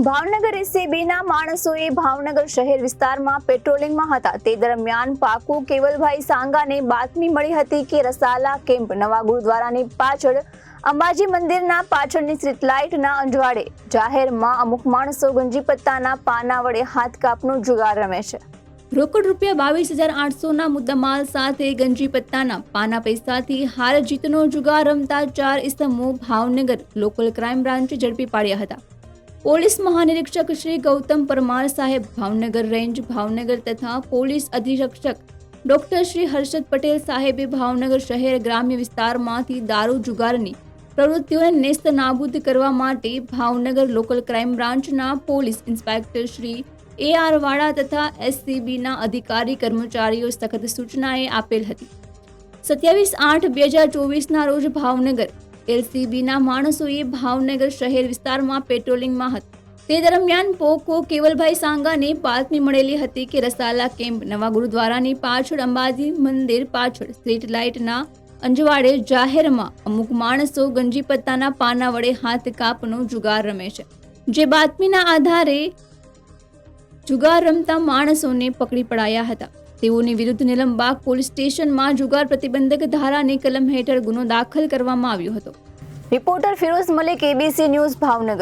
ભાવનગર એસીબીના માણસોએ ભાવનગર શહેર વિસ્તારમાં પેટ્રોલિંગમાં હતા તે દરમિયાન પાકુ કેવલભાઈ સાંગાને બાતમી મળી હતી કે રસાલા કેમ્પ નવા ગુરુદ્વારાની પાછળ અંબાજી મંદિરના પાછળની સ્ટ્રીટ લાઇટના અંજવાળે જાહેરમાં અમુક માણસો ગંજી પત્તાના પાના વડે હાથ કાપનો જુગાર રમે છે। રોકડ રૂપિયા 22,800ના મુદ્દામાલ સાથે ગંજી પત્તાના પાના પૈસાથી હાર જીતનો જુગાર રમતા 4 ઇસમો ભાવનગર લોકલ ક્રાઇમ બ્રાન્ચે ઝડપી પાડ્યા હતા। પોલીસ મહાનિરીક્ષક શ્રી ગૌતમ પરમાર સાહેબ ભાવનગર રેન્જ ભાવનગર તથા પોલીસ અધિક્ષક ડોક્ટર શ્રી હર્ષદ પટેલ સાહેબે ભાવનગર શહેર ગ્રામ્ય વિસ્તારમાંથી દારૂ જુગારની પ્રવૃત્તિઓને નેસ્ત નાબૂદ કરવા માટે ભાવનગર લોકલ ક્રાઇમ બ્રાન્ચના પોલીસ ઇન્સ્પેક્ટર શ્રી AR વાળા તથા SCBના અધિકારી કર્મચારીઓ સખત સૂચનાએ આપેલ હતી। 27/8/2024ના રોજ ભાવનગર LCBના માણસોએ ભાવનગર શહેર વિસ્તારમાં પેટ્રોલિંગમાં હતા તે દરમિયાન પોકો કેવલભાઈ સાંગાને બાતમી મળેલી હતી કે રસાલા કેમ્પ નવા ગુરુદ્વારાની પાછળ અંબાજી મંદિર પાછળ સ્ટ્રીટ લાઇટના અંજવાળે જાહેરમાં અમુક માણસો ગંજી પત્તાના પાના વડે હાથ કાપનો જુગાર રમે છે। જે બાતમીના આધારે જુગાર રમતા માણસોને પકડી પડાયા હતા। તેઓની વિરુદ્ધ નીલમબાગ પોલીસ સ્ટેશનમાં જુગાર પ્રતિબંધક ધારાની કલમ હેઠળ ગુનો દાખલ કરવામાં આવ્યો હતો। Reporter Firoz Malik, ABC news Bhavnagar.